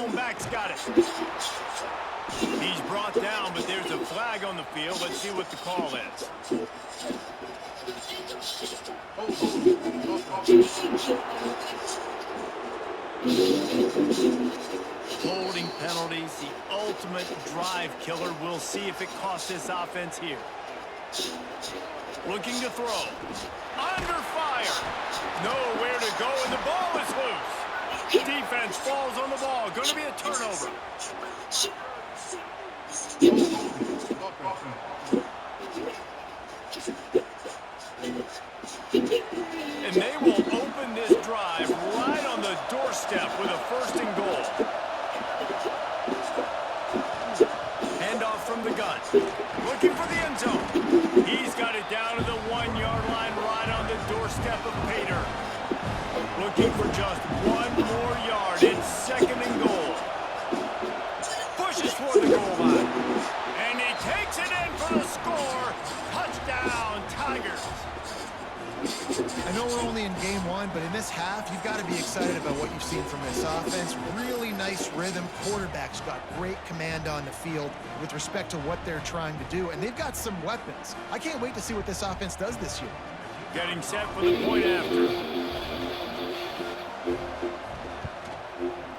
Lone back's got it. He's brought down, but there's a flag on the field. Let's see what the call is. Holding penalties, the ultimate drive killer. We'll see if it costs this offense here. Looking to throw. Under fire. Nowhere to go, and the ball is loose. Defense falls on the ball. Going to be a turnover. And they will open this drive right on the doorstep with a 1st and goal. Handoff from the gun. Looking for the end zone. He's got it down to the 1-yard line right on the doorstep of Pater. Looking for just 1 more yard. It's 2nd and goal. Pushes toward the goal line. And he takes it in for the score. Touchdown, Tigers. I know we're only in game 1, but in this half, you've got to be excited about what you've seen from this offense. Really nice rhythm. Quarterback's got great command on the field with respect to what they're trying to do, and they've got some weapons. I can't wait to see what this offense does this year. Getting set for the point after.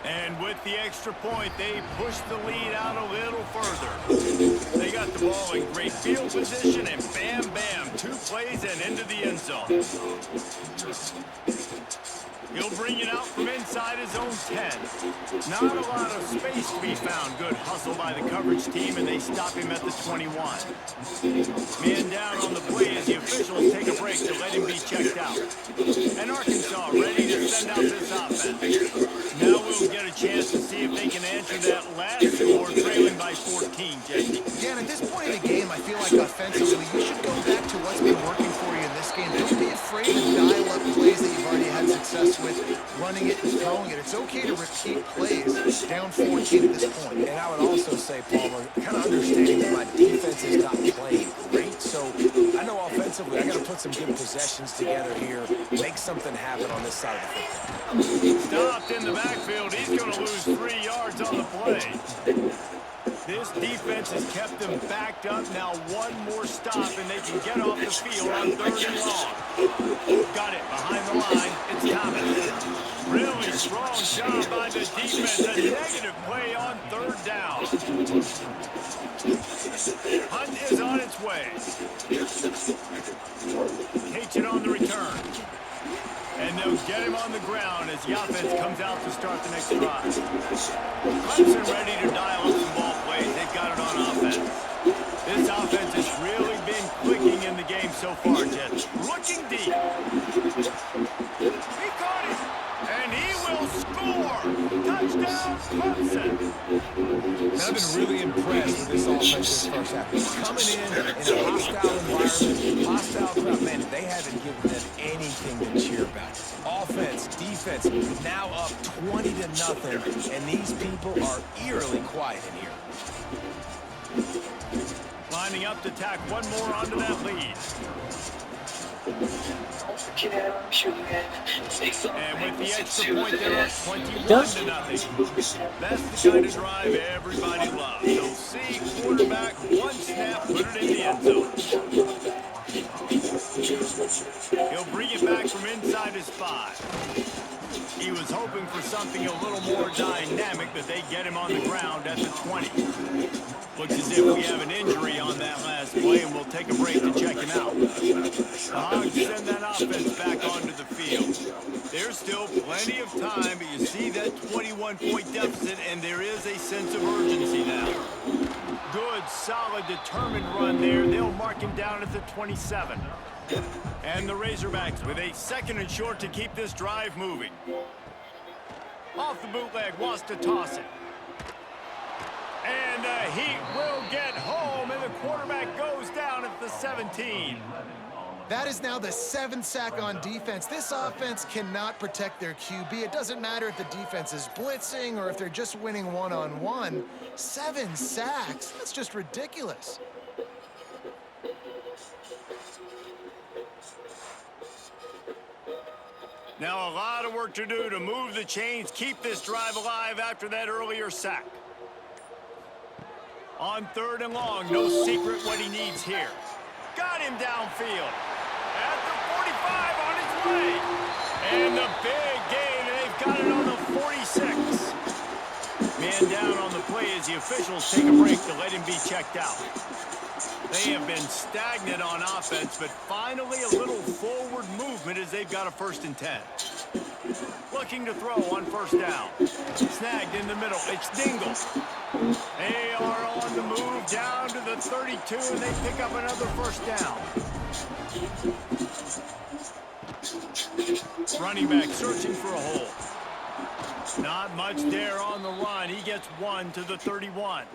And with the extra point, they push the lead out a little further. They got the ball in great field position, and bam, bam, 2 plays and into the end zone. He'll bring it out from inside his own 10. Not a lot of space to be found. Good hustle by the coverage team, and they stop him at the 21. Man down on the play as the officials take a break to let him be checked out. And Arkansas ready to send out this offense. Now we'll get a chance to see if they can answer that last score, trailing by 14, Jesse. Yeah, and at this point in the game, I feel like offensively, you should go back to what's been working for you in this game. Don't be afraid to dial up plays that you've already had success with, running it and throwing it. It's okay to repeat plays down 14 at this point. And I would also say, Palmer, kind of understanding that my defense is not playing great. So I know offensively, I got to put some good possessions together here, make something happen on this side of the football. Stopped in the backfield. He's going to lose 3 yards on the play. This defense has kept them backed up. Now 1 more stop, and they can get off the field on 3rd and long. Got it behind the line. It's Thomas. Really strong job by the defense. A negative play on 3rd down. Hunt is on its way. Takes it on the return. And they'll get him on the ground as the offense comes out to start the next drive. Clemson ready to dial up some ball plays. They've got it on offense. This offense has really been clicking in the game so far, Jets. Looking deep. He caught it. And he will score. Touchdown, Clemson. And I've been really impressed with this offense this first half. Coming in a hostile environment, hostile crowd, man, they haven't given them anything to cheer about. Offense, defense, now up 20-0, and these people are eerily quiet in here. Lining up to tack 1 more onto that lead. And with the extra point, they're up 21-0. That's the kind of drive everybody loves. So see quarterback, 1 snap, put it in the end zone. He'll bring it back from inside his 5. He was hoping for something a little more dynamic, but they get him on the ground at the 20. Looks as if we have an injury on that last play, and we'll take a break to check him out. The Hogs send that offense back onto the field. There's still plenty of time, but you see that 21-point deficit, and there is a sense of urgency now. Good, solid, determined run there. They'll mark him down at the 27. And the Razorbacks with a 2nd and short to keep this drive moving. Off the bootleg, wants to toss it. And the Heat will get home, and the quarterback goes down at the 17. That is now the 7th sack on defense. This offense cannot protect their QB. It doesn't matter if the defense is blitzing or if they're just winning one-on-one. 7 sacks? That's just ridiculous. Now a lot of work to do to move the chains, keep this drive alive after that earlier sack. On 3rd and long, no secret what he needs here. Got him downfield. At the 45 on his way. And the big gain, and they've got it on the 46. Man down on the play as the officials take a break to let him be checked out. They have been stagnant on offense, but finally a little forward movement as they've got a 1st and 10. Looking to throw on 1st down. Snagged in the middle. It's Dingle. They are on the move down to the 32, and they pick up another 1st down. Running back searching for a hole. Not much there on the run. He gets 1 to the 31.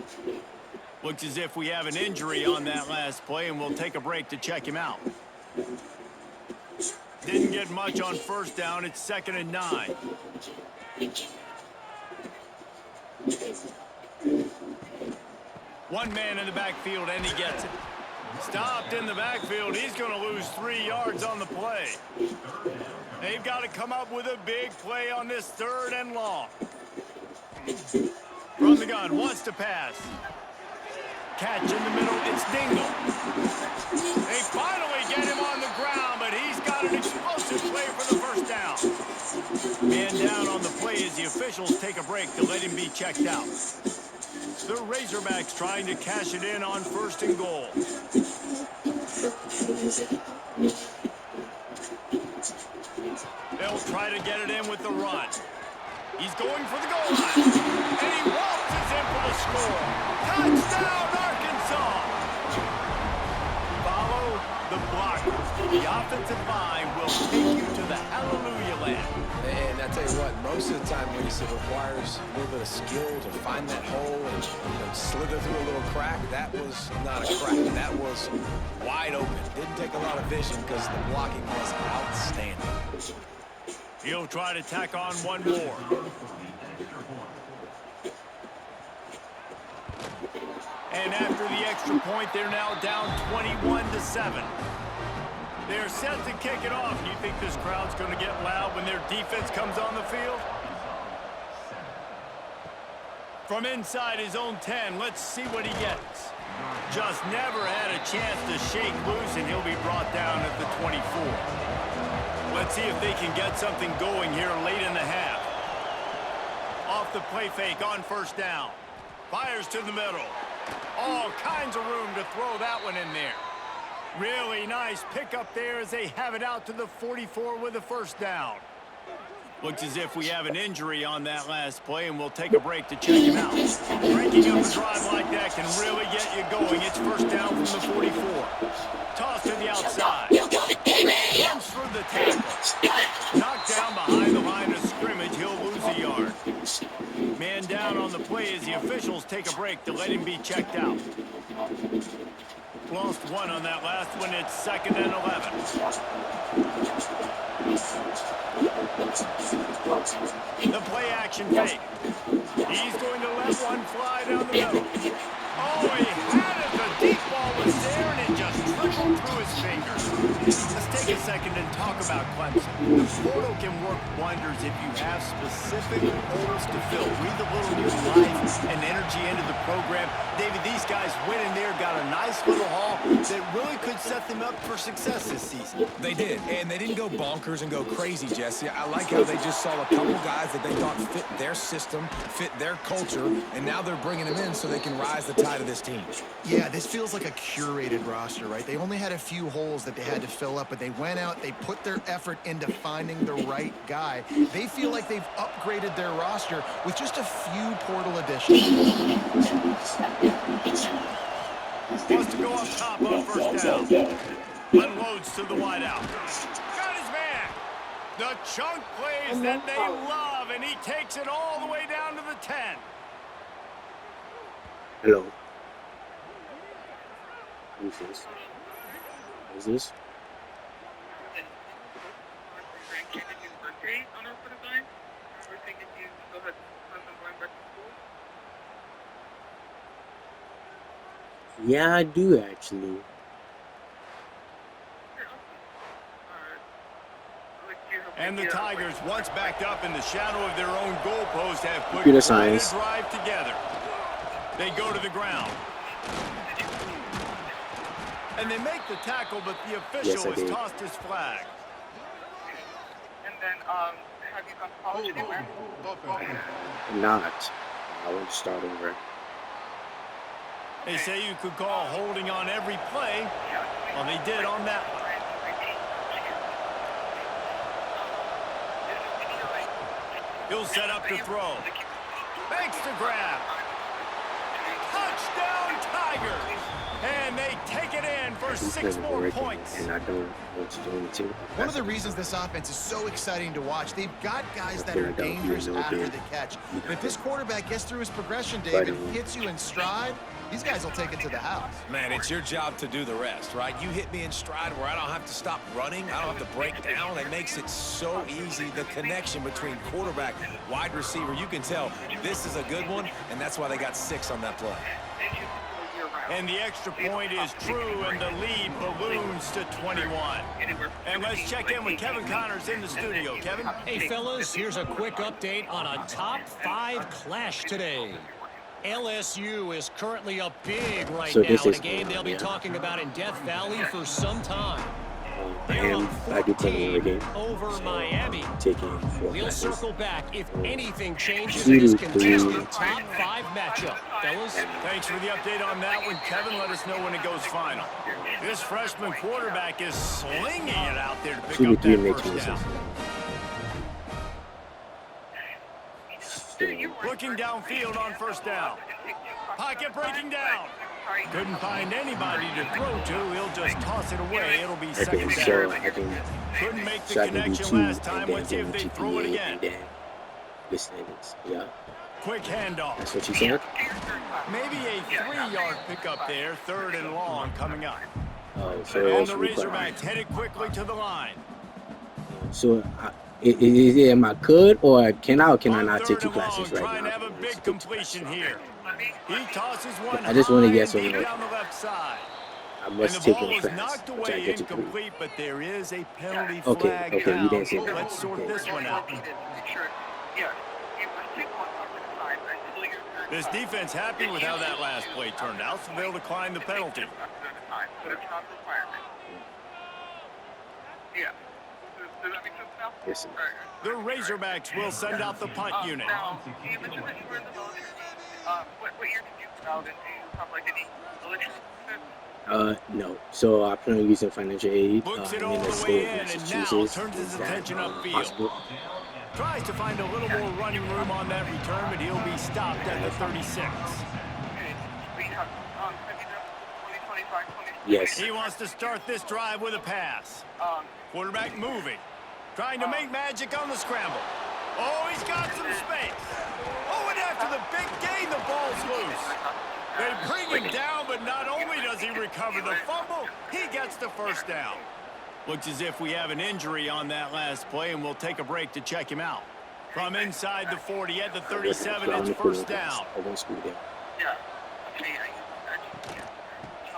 Looks as if we have an injury on that last play, and we'll take a break to check him out. Didn't get much on 1st down. It's 2nd and 9. One man in the backfield, and he gets it. Stopped in the backfield. He's going to lose 3 yards on the play. They've got to come up with a big play on this 3rd and long. From the gun, wants to pass. Catch in the middle, it's Dingle. They finally get him on the ground, but he's got an explosive play for the 1st down. Man down on the play as the officials take a break to let him be checked out. The Razorbacks trying to cash it in on 1st and goal. They'll try to get it in with the run. He's going for the goal line. And he waltzes in for the score. Touchdown, Arkansas! Follow the blockers. The offensive line will take you to the hallelujah land. And I tell you what, most of the time, Reese, it requires a little bit of skill to find that hole and slither through a little crack. That was not a crack. That was wide open. Didn't take a lot of vision because the blocking was outstanding. He'll try to tack on one more. And after the extra point, they're now down 21-7. They're set to kick it off. Do you think this crowd's going to get loud when their defense comes on the field? From inside his own 10, let's see what he gets. Just never had a chance to shake loose, and he'll be brought down at the 24. Let's see if they can get something going here late in the half. Off the play fake on 1st down. Fires to the middle. All kinds of room to throw that one in there. Really nice pickup there as they have it out to the 44 with a 1st down. Looks as if we have an injury on that last play, and we'll take a break to check him out. Breaking up a drive like that can really get you going. It's 1st down from the 44. Toss to the outside. Runs through the tackle. Knocked down behind the line of scrimmage. He'll lose a yard. Man down on the play as the officials take a break to let him be checked out. Lost 1 on that last one. It's 2nd and 11. The play action fake. He's going to let one fly down the middle. Oh, he had it. The deep ball was there, and it just trickled through his fingers. Let's take a second and talk about Clemson. The portal can work wonders if you have specific holes to fill. Breathe a little new life and energy into the program. David, these guys went in there, got a nice little haul that really could set them up for success this season. They did, and they didn't go bonkers and go crazy, Jesse. I like how they just saw a couple guys that they thought fit their system, fit their culture, and now they're bringing them in so they can rise the tide of this team. Yeah, this feels like a curated roster, right? They only had a few holes that they had to fill up, but they went out, they put their effort into finding the right guy. They feel like they've upgraded their roster with just a few portal additions. Wants to go up top on 1st down. Unloads to the wideout. Got his man. The chunk plays that they love, and he takes it all the way down to the 10. Hello. Who's this? Who's this? Yeah, I do actually. And the Tigers, once backed up in the shadow of their own goalpost, have put Computer quite a science. drive together. They go to the ground. And they make the tackle, but the official I has did. tossed his flag. And then, have you gone to college anywhere? Not. I want to start over. They say you could call holding on every play. Well, they did on that one. He'll set up to throw. Makes the grab. Touchdown Tigers! And they take it in for He's 6 never more working, points. and I don't want to do anything. One of the reasons this offense is so exciting to watch, they've got guys that feel are like that would be dangerous a little after bit- the catch. But if this quarterback gets through his progression, But, David, hits you in stride, these guys will take it to the house. Man, it's your job to do the rest, right? You hit me in stride where I don't have to stop running. I don't have to break down. It makes it so easy. The connection between quarterback, wide receiver, you can tell this is a good one, and that's why they got 6 on that play. And the extra point is true, and the lead balloons to 21. And let's check in with Kevin Connors in the studio. Kevin? Hey, fellas, here's a quick update on a top 5 clash today. LSU is currently up big right So now this in a is- game they'll be yeah. talking about in Death Valley for some time. I They're am. up I do play in the 14 game. over So, Miami. taking 4 We'll classes. circle back if anything changes in this contested top 5 matchup. Fellas, Thanks for the update on that one, Kevin. Let us know when it goes final. This freshman quarterback is slinging it out there to pick 2 up to 3 that makes first more down. sense. Looking downfield on first down. Pocket breaking down. Couldn't find anybody to throw to. He'll just toss it away. It'll be Okay, second so down. I can, Couldn't make the so I can do connection 2 last time. and then Let's see go if they to throw it 3 again. and then the standings. Yeah, Quick handoff. that's what you said. Maybe a 3-yard pickup there. 3rd and long coming up. Oh, so And that's the really quite Razorbacks headed quickly to the line. So, is it am I could or can I or can I On not take 3rd 2 and long, classes right trying now? to have a Let's big take 2 completion classes. here. He tosses one I just want a high yes and or deep no. down the left side. I And must the take ball one is class, knocked which I away get to 3. incomplete, but there is a penalty Okay, flag okay, you down. didn't say So that. let's sort Okay. this one out. This defense happy with how that last play turned out, so they'll decline the penalty. Yeah. Does that make sense now? Yes, sir. The Razorbacks will send out the punt unit. Now, you mentioned that you were in the military. What year did you get out, and do you have like any military service? No. So I plan on using financial aid Looks it in all the the state way of in, and now Massachusetts. turns his Is that, attention upfield. possible? Tries to find a little more running room on that return, but he'll be stopped at the 36. Okay. We have you done 2025, 2026? Yes. He wants to start this drive with a pass. Um, Quarterback moving. Trying to make magic on the scramble. Oh, he's got some space. Oh, and after the big gain, the ball's loose. They bring him down, but not only does he recover the fumble, he gets the first down. Looks as if we have an injury on that last play, and we'll take a break to check him out. From inside the 40 at the 37, it's first down. I won't screw that. yeah. Okay,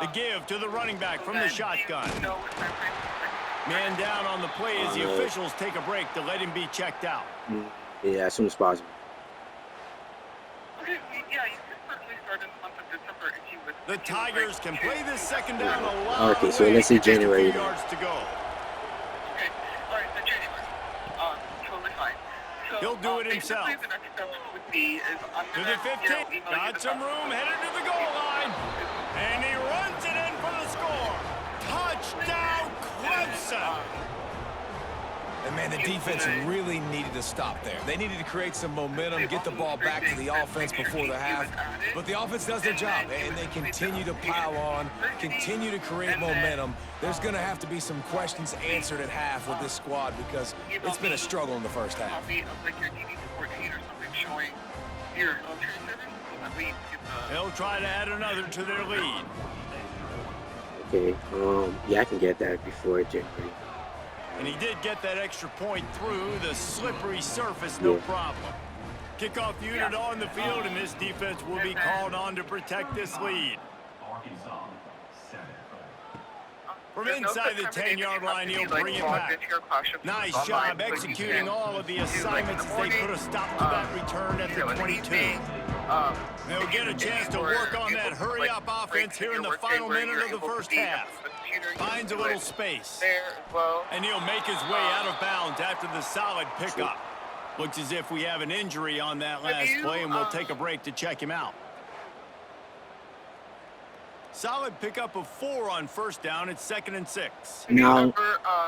The give to the running back from the shotgun. Man down on the play as the officials take a break to let him be checked out. Yeah, as soon as possible. Okay, yeah, you can certainly start in the month of December if you would. The Tigers can play this second down a lot Okay, of so ways let's say with just a few January then. yards to go. Okay, all right, so January. Totally fine. So, He'll do it basically himself. The next step would be is I'm To gonna, the 15, email you got the some room, headed to the goal line, and he runs it in for the score. Touchdown, Clemson! And man, the defense really needed to stop there. They needed to create some momentum, get the ball back to the offense before the half. But the offense does their job, and they continue to pile on, continue to create momentum. There's going to have to be some questions answered at half with this squad because it's been a struggle in the first half. copy of like your DD 14 or something showing your military service so that we get the They'll try to add another to their lead. Okay. Yeah, I can get that before January. And he did get that extra point through the slippery surface, no Yeah. problem. Kickoff unit on the field, and this defense will be called on to protect this lead. From there's no inside the set time 10-yard and line, you he'll have to be, bring it logged back. into your class shift Nice online, job like you executing can all of the do, like, in assignments the as they morning, put a stop to that return at the in the 22. evening. They'll get a chance to work on that hurry-up offense here in the final minute of the first half. Finds a little space. There as well. And he'll make his way out of bounds after the solid pickup. Looks as if we have an injury on that last play, and we'll take a break to check him out. Solid pickup of 4 on first down. It's 2nd and 6. Now,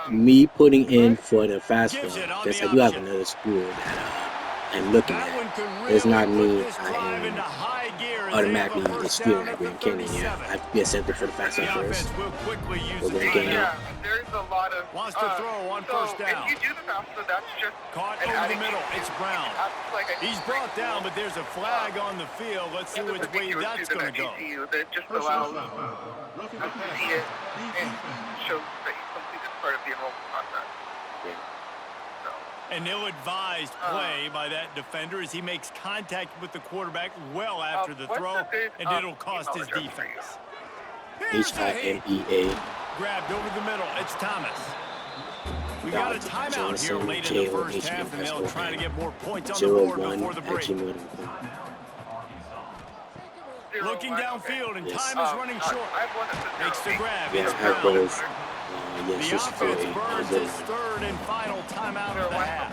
me putting in for the fast Gives one, it on just the like you have option. another school that I'm looking That one at. could It's really not put me. this I drive am into high gear as they have a automatically first excluding down at Graham the Kenyon. Yeah, 37. I'd be accepted for the fast one The first. offense will quickly use We'll the go again. timeout. Yeah, there's a lot of... Wants to throw on first down. If you do the pass, so that's just... Caught an over the adding middle. in. It's Brown. Like a He's brought down, but there's a flag on the field. Let's see which way that's going to go. That just allows us to see it and shows that he's completed part of the enrollment process. An ill-advised play by that defender as he makes contact with the quarterback well after the what's throw, a good, and it'll cost his email address for defense. Here's the heat. HIMEA. Grabbed over the middle. It's Thomas. We got a timeout here Johnson, late in the first half, and they'll try to get more points on the board 01 before the at break. gmail.com. Looking downfield, and Yes. time is running short. Makes the grab. Yeah, It's I have Brown. those. The Yes, it's offense for burns its 3rd and final timeout of the half.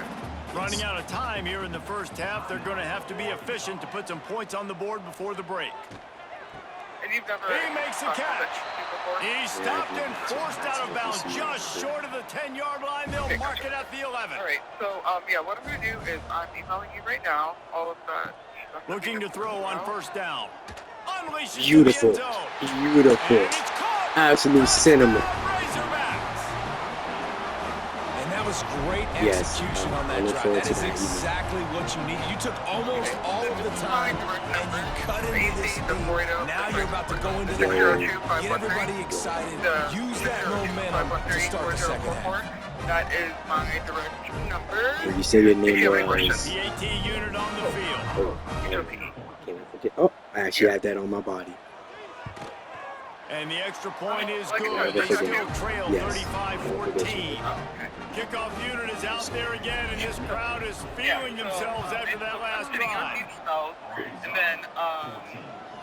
Running out of time here in the first half, they're going to have to be efficient to put some points on the board before the break. And you've never He makes a catch. He's stopped and forced out of bounds just short of the 10-yard line. They'll mark it at the 11. All right, so yeah, what I'm going to do is I'm emailing you right now all of that. Looking to throw on first down. Unleashes Beautiful. the end zone. Beautiful. And it's caught. Absolute cinnamon. Razorbacks. And that was great Yes, execution on I that look drive. forward That to is that. exactly what you need. You took almost all of the time and you cut into this lead. Now you're about to go into the third. Get everybody excited. Use that momentum to start the second half. That is my direct number. When you say your If you have name any was... questions. The AT unit on the field. Can't forget. Oh, I actually have that on my body. And the extra point is good. Never They still forget. trail Yes. 35-14. Kickoff unit is out there again, and this crowd is feeling themselves after that last drive. And then,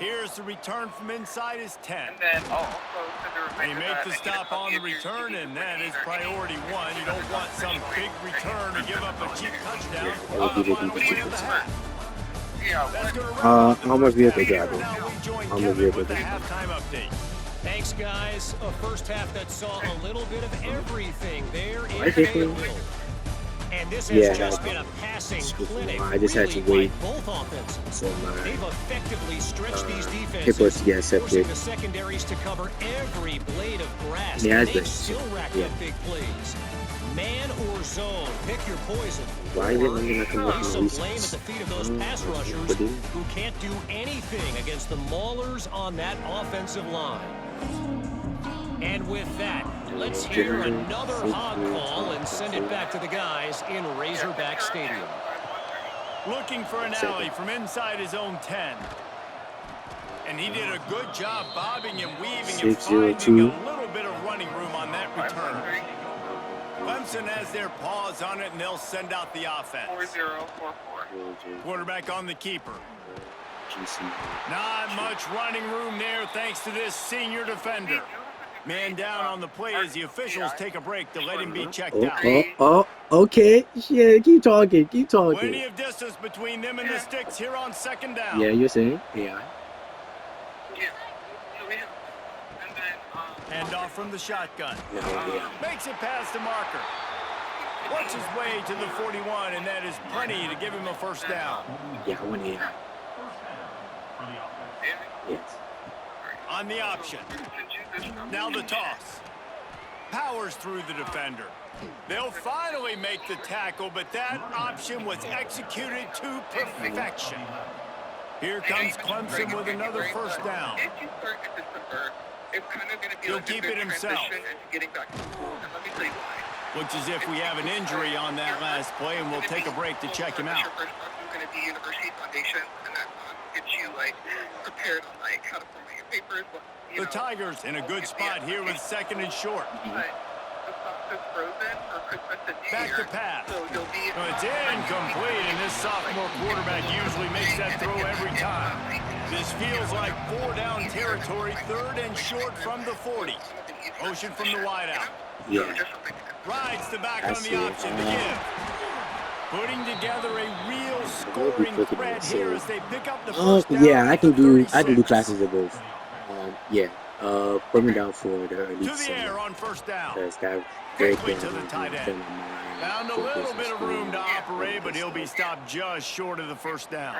Here's the return from inside his 10. and then I'll also send a They reminder make that the I need a stop on copy the of your return, CD and that is either priority one. You don't want some big return to give up a cheap touchdown That would on be the the final play of the half. Yeah, That's what? going to wrap up the I'm a first vehicle half. driver. Now we join I'm a Kevin vehicle with the driver. halftime update. Thanks, guys. A first half that saw a little bit of everything there in I think we- Fayetteville. And this has Yeah, just been a passing clinic, I just had to really, wait. by both offenses. So my They've effectively stretched these hip defenses, was to get forcing accepted. the secondaries to cover every blade of grass. Yeah, and it's they've been- still racked yeah. up big plays. Man or zone, pick your poison. Why is it Or looking like I'm looking place some at blame at least- the feet of those Oh, pass what rushers do you- who can't do anything against the maulers on that offensive line. And with that, let's hear another hog call and send it back to the guys in Razorback Stadium. Looking for an alley from inside his own 10. And he did a good job bobbing and weaving and finding 6-0-2. a little bit of running room on that return. Clemson has their paws on it, and they'll send out the offense. 4044. Quarterback on the keeper. GC. Not much running room there thanks to this senior defender. Man down on the play as the officials take a break to let him be checked out. Okay. Yeah, keep talking. Keep Plenty talking. of distance between them and the sticks here on second down. Yeah, you're saying? Yeah. Yeah. So we have, and then, Hand off from the shotgun. No, yeah. Makes it past the marker. Works his way to the 41, and that is plenty to give him a first down. Yeah, I want to hear. Yes. On the option. Now the toss. Powers through the defender. They'll finally make the tackle, but that option was executed to perfection. Here comes Clemson with another first down. If you start in December, it's kind of going to be He'll like a keep good it himself. transition into getting back to school. And let me tell you why. Looks as if we have an injury on that last play, and we'll take a break to check him out. Your first stop is going to be University of foundation, and that gets you like prepared on like how to format your papers. What, The Tigers in a good spot here with second and short. But the stuff is frozen for Christmas and New Back Year, to pass. so you'll be. No, it's incomplete, and this sophomore quarterback usually makes that throw every time. This feels like 4-down territory, third and short from the 40. Motion from the wideout. Yeah. Rides the back I on see the it. option to give. Putting together a real scoring thread here as they pick up the first down. Yeah, I can at the do 36. classes of both. Yeah. Put me down for the early To the air summer. on first down. Because that very Quickly clear to the tight end. Found a little bit of room to operate, but he'll be stopped just short of the first down.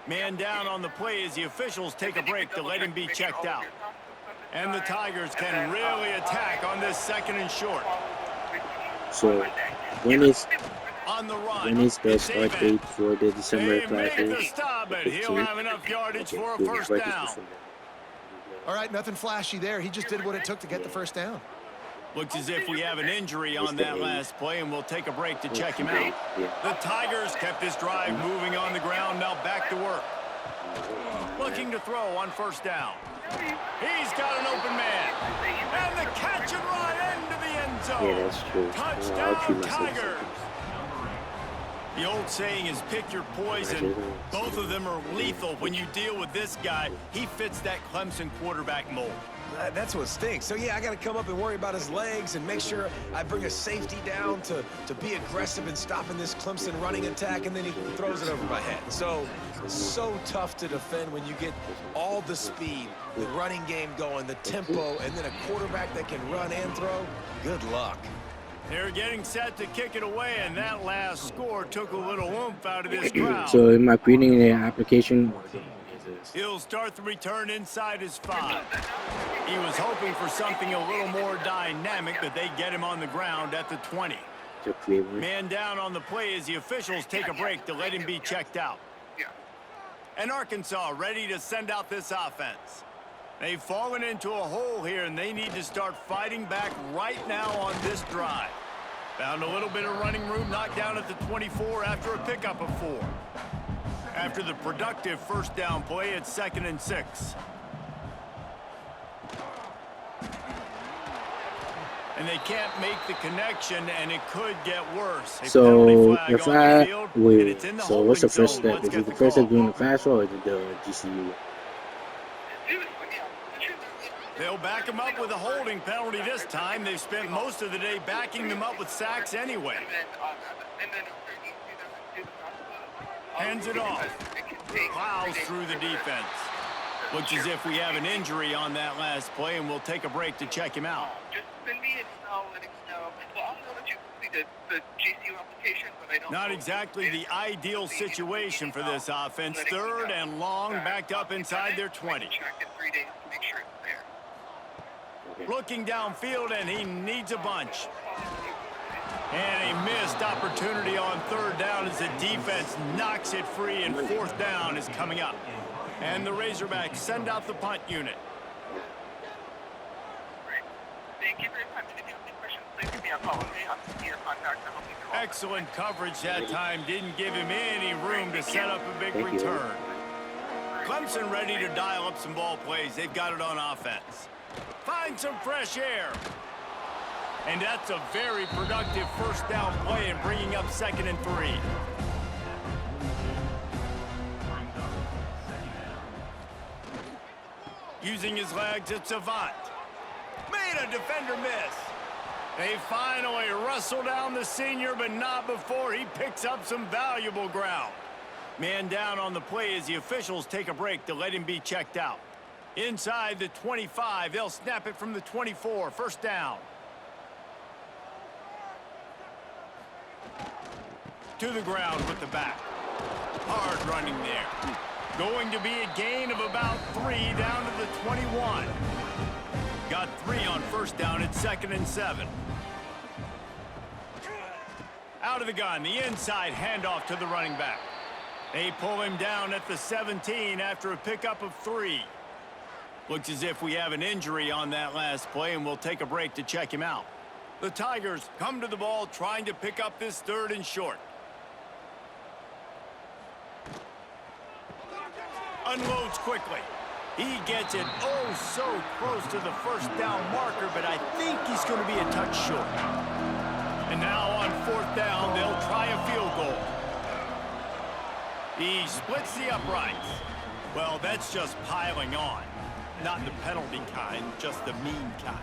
Man down on the play as the officials take a break to let him be checked out. And the Tigers can really attack on this second and short. So when is On the run. the it's start David. date for the December They make the classes? stop, but he'll have enough yardage for a first down. All right, nothing flashy there. He just did what it took to get the first down. Looks as if we have an injury on that last play, and we'll take a break to check him out. The Tigers kept this drive moving on the ground, now back to work. Looking to throw on first down. He's got an open man. And the catch and run into the end zone. Yeah, that's true. I'll treat Touchdown, myself Tigers. sometimes. The old saying is pick your poison. Both of them are lethal when you deal with this guy. He fits that Clemson quarterback mold. That's what stinks. So, yeah, I got to come up and worry about his legs and make sure I bring a safety down to be aggressive in stopping this Clemson running attack, and then he throws it over my head. So tough to defend when you get all the speed, the running game going, the tempo, and then a quarterback that can run and throw. Good luck. They're getting set to kick it away, and that last score took a little oomph out of this crowd. So am I creating the application? He'll start the return inside his 5. He was hoping for something a little more dynamic, but they get him on the ground at the 20. To create one? Man down on the play as the officials take a break to let him be checked out. And Arkansas ready to send out this offense. They've fallen into a hole here, and they need to start fighting back right now on this drive. Found a little bit of running room, knocked down at the 24 after a pickup of 4. After the productive first down play, it's 2nd and 6. And they can't make the connection, and it could get worse. A penalty So flag if on the I field, and wait, it's in the so what's the holding first zone. step? Let's Is get it the the first step call. doing the fast roll or is it the GCU? They'll back him up with a holding penalty this time. They've spent most of the day backing them up with sacks anyway. Hands it off. Plows through the defense. Looks as if we have an injury on that last play, and we'll take a break to check him out. Just send me an email letting me know. Well, I'll know that you completed the GCU application, but I don't Not know exactly the ideal situation for this offense. 3rd and long, backed up inside their 20. Check in 3 days to make sure it's there. Looking downfield, and he needs a bunch. And a missed opportunity on 3rd down as the defense knocks it free, and 4th down is coming up. And the Razorbacks send out the punt unit. Great. Thank you for your time. If you have any questions, please give me a call. Okay? I'll see your contact. I hope you can. Excellent coverage that time. Didn't give him any room to set up a big Thank you. return. Clemson ready to dial up some ball plays. They've got it on offense. Find some fresh air. And that's a very productive first down play and bringing up 2nd and 3. Using his legs, it's Avant. Made a defender miss. They finally wrestle down the senior, but not before he picks up some valuable ground. Man down on the play as the officials take a break to let him be checked out. Inside the 25, they'll snap it from the 24, first down. To the ground with the back. Hard running there. Going to be a gain of about 3 down to the 21. Got 3 on first down at 2nd and 7. Out of the gun, the inside handoff to the running back. They pull him down at the 17 after a pickup of 3. Looks as if we have an injury on that last play, and we'll take a break to check him out. The Tigers come to the ball trying to pick up this 3rd and short. Unloads quickly. He gets it oh so close to the first down marker, but I think he's going to be a touch short. And now on 4th down, they'll try a field goal. He splits the uprights. Well, that's just piling on. Not the penalty kind, just the mean kind.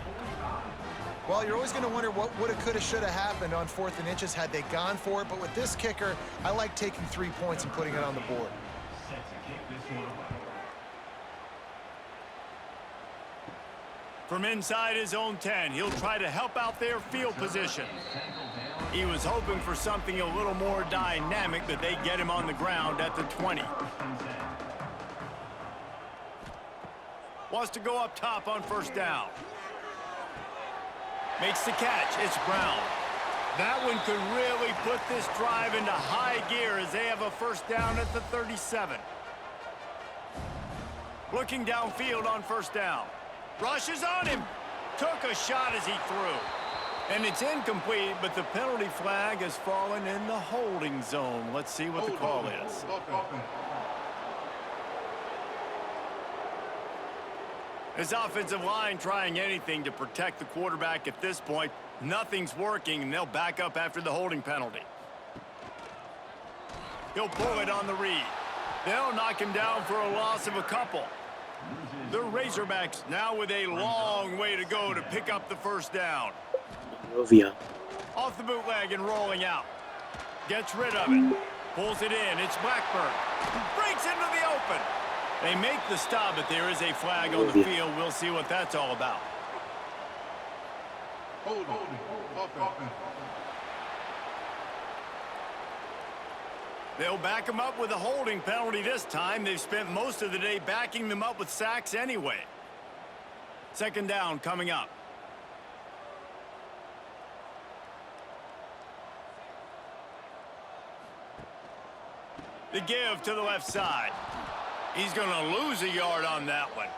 Well, you're always going to wonder what woulda, coulda, shoulda happened on 4th and inches had they gone for it. But with this kicker, I like taking 3 points and putting it on the board. From inside his own 10, he'll try to help out their field position. He was hoping for something a little more dynamic, but they get him on the ground at the 20. Wants to go up top on 1st down. Makes the catch. It's Brown. That one could really put this drive into high gear as they have a 1st down at the 37. Looking downfield on 1st down. Rushes on him. Took a shot as he threw. And it's incomplete, but the penalty flag has fallen in the holding zone. Let's see what the call is. His offensive line trying anything to protect the quarterback at this point. Nothing's working, and they'll back up after the holding penalty. He'll pull it on the read. They'll knock him down for a loss of a couple. The Razorbacks now with a long way to go to pick up the 1st down. Rovia. Off the bootleg and rolling out. Gets rid of it. Pulls it in. It's Blackburn. Breaks into the open. They make the stop, but there is a flag on the field. We'll see what that's all about. They'll back him up with a holding penalty this time. They've spent most of the day backing them up with sacks anyway. 2nd down coming up. The give to the left side. He's going to lose a yard on that one.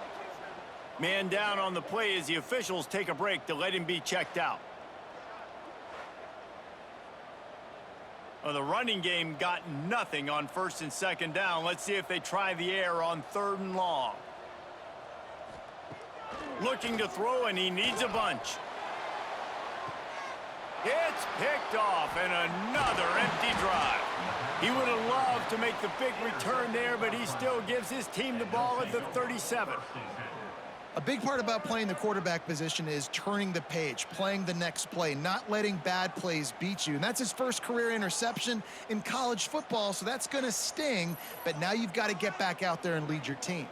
Man down on the play as the officials take a break to let him be checked out. Well, the running game got nothing on 1st and 2nd down. Let's see if they try the air on 3rd and long. Looking to throw, and he needs a bunch. It's picked off, and another empty drive. He would have loved to make the big return there, but he still gives his team the ball at the 37. A big part about playing the quarterback position is turning the page, playing the next play, not letting bad plays beat you. And that's his first career interception in college football, so that's going to sting. But now you've got to get back out there and lead your team.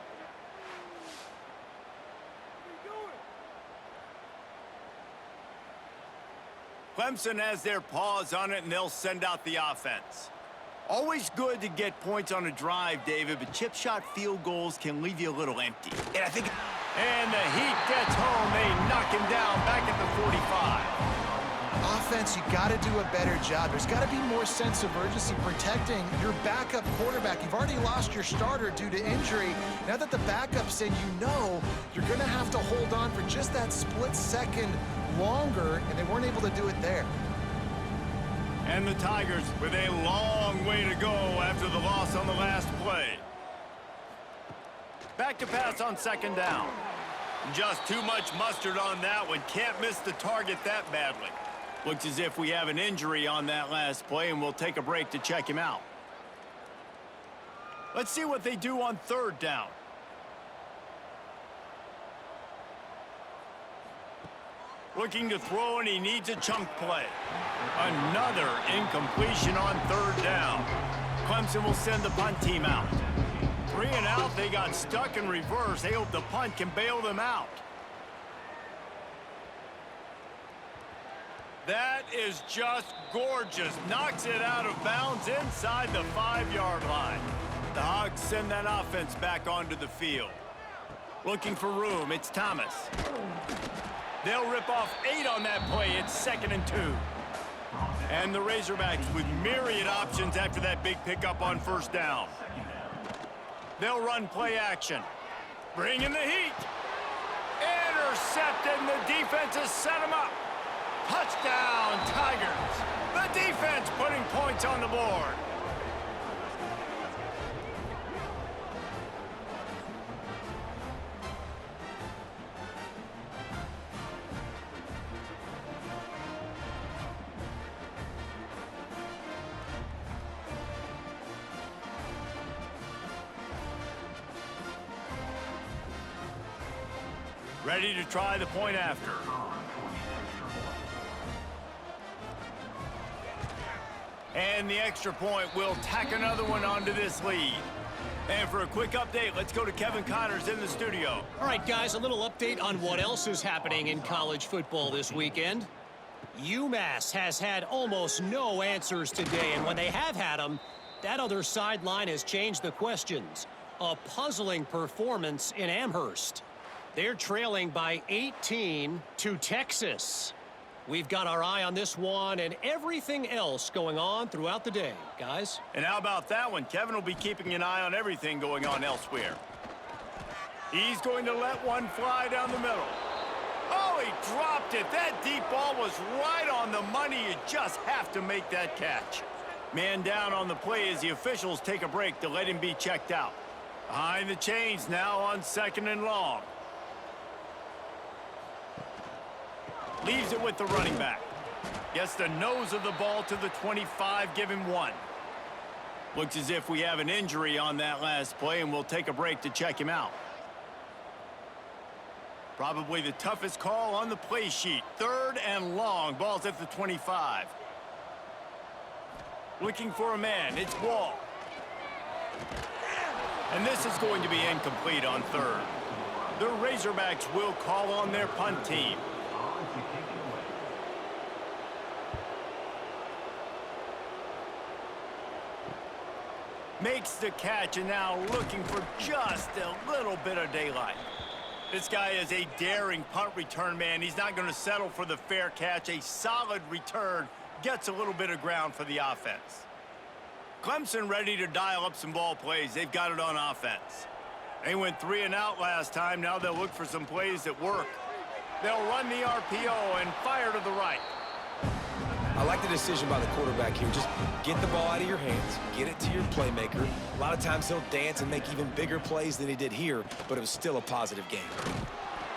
Clemson has their paws on it, and they'll send out the offense. Always good to get points on a drive, David, but chip shot field goals can leave you a little empty. And I think... And the Heat gets home. They knock him down back at the 45. Offense, you got to do a better job. There's got to be more sense of urgency protecting your backup quarterback. You've already lost your starter due to injury. Now that the backup's in, you know you're going to have to hold on for just that split second longer, and they weren't able to do it there. And the Tigers with a long way to go after the loss on the last play. Back to pass on 2nd down. Just too much mustard on that one. Can't miss the target that badly. Looks as if we have an injury on that last play, and we'll take a break to check him out. Let's see what they do on 3rd down. Looking to throw, and he needs a chunk play. Another incompletion on 3rd down. Clemson will send the punt team out. 3 and out, they got stuck in reverse. They hope the punt can bail them out. That is just gorgeous. Knocks it out of bounds inside the 5-yard line. The Hogs send that offense back onto the field. Looking for room, it's Thomas. They'll rip off 8 on that play. It's 2nd and 2. And the Razorbacks with myriad options after that big pickup on 1st down. They'll run play action. Bring in the heat. Intercepted, and the defense has set him up. Touchdown, Tigers. The defense putting points on the board. Ready to try the point after. And the extra point will tack another one onto this lead. And for a quick update, let's go to Kevin Connors in the studio. All right, guys, a little update on what else is happening in college football this weekend. UMass has had almost no answers today, and when they have had them, that other sideline has changed the questions. A puzzling performance in Amherst. They're trailing by 18 to Texas. We've got our eye on this one and everything else going on throughout the day, guys. And how about that one? Kevin will be keeping an eye on everything going on elsewhere. He's going to let one fly down the middle. Oh, he dropped it. That deep ball was right on the money. You just have to make that catch. Man down on the play as the officials take a break to let him be checked out. Behind the chains now on 2nd and long. Leaves it with the running back. Gets the nose of the ball to the 25, give him 1. Looks as if we have an injury on that last play, and we'll take a break to check him out. Probably the toughest call on the play sheet. 3rd and long. Ball's at the 25. Looking for a man. It's Wall. And this is going to be incomplete on 3rd. The Razorbacks will call on their punt team. Makes the catch, and now looking for just a little bit of daylight. This guy is a daring punt return man. He's not going to settle for the fair catch. A solid return gets a little bit of ground for the offense. Clemson ready to dial up some ball plays. They've got it on offense. They went 3 and out last time. Now they'll look for some plays that work. They'll run the RPO and fire to the right. I like the decision by the quarterback here. Just get the ball out of your hands, get it to your playmaker. A lot of times he'll dance and make even bigger plays than he did here, but it was still a positive game.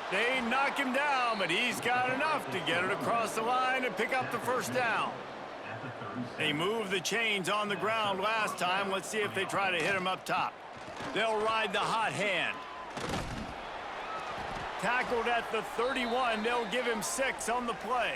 They knock him down, but he's got enough to get it across the line and pick up the 1st down. They moved the chains on the ground last time. Let's see if they try to hit him up top. They'll ride the hot hand. Tackled at the 31. They'll give him 6 on the play.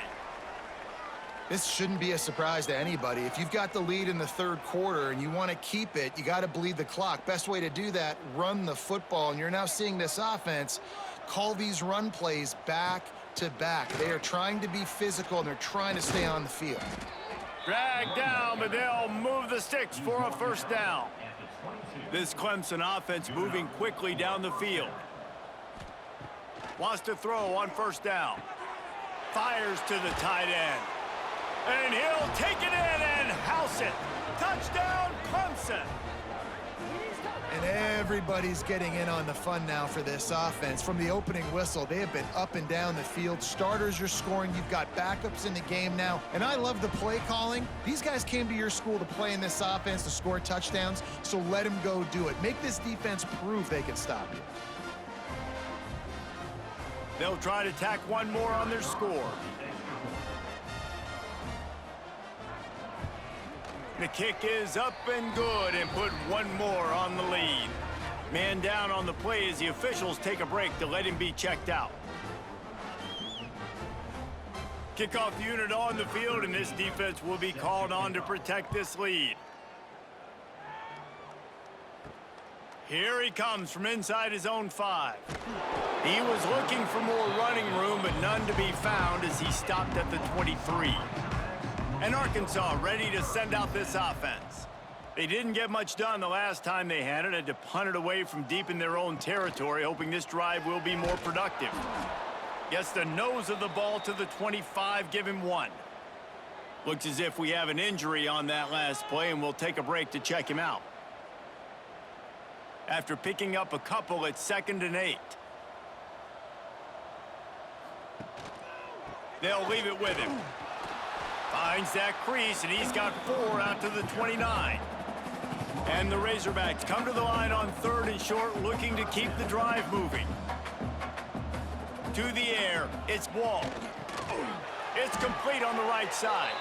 This shouldn't be a surprise to anybody. If you've got the lead in the 3rd quarter and you want to keep it, you got to bleed the clock. Best way to do that, run the football. And you're now seeing this offense call these run plays back to back. They are trying to be physical, and they're trying to stay on the field. Dragged down, but they'll move the sticks for a 1st down. This Clemson offense moving quickly down the field. Wants to throw on 1st down. Fires to the tight end. And he'll take it in and house it. Touchdown, Clemson. And everybody's getting in on the fun now for this offense. From the opening whistle, they have been up and down the field. Starters are scoring. You've got backups in the game now. And I love the play calling. These guys came to your school to play in this offense to score touchdowns, so let them go do it. Make this defense prove they can stop you. They'll try to tack one more on their score. The kick is up and good, and put one more on the lead. Man down on the play as the officials take a break to let him be checked out. Kickoff unit on the field, and this defense will be called on to protect this lead. Here he comes from inside his own 5. He was looking for more running room, but none to be found as he stopped at the 23. And Arkansas ready to send out this offense. They didn't get much done the last time they had it. Had to punt it away from deep in their own territory, hoping this drive will be more productive. Gets the nose of the ball to the 25, give him 1. Looks as if we have an injury on that last play, and we'll take a break to check him out. After picking up a couple at 2nd and 8. They'll leave it with him. Finds that crease, and he's got 4 out to the 29. And the Razorbacks come to the line on 3rd and short, looking to keep the drive moving. To the air, it's Wall. It's complete on the right side.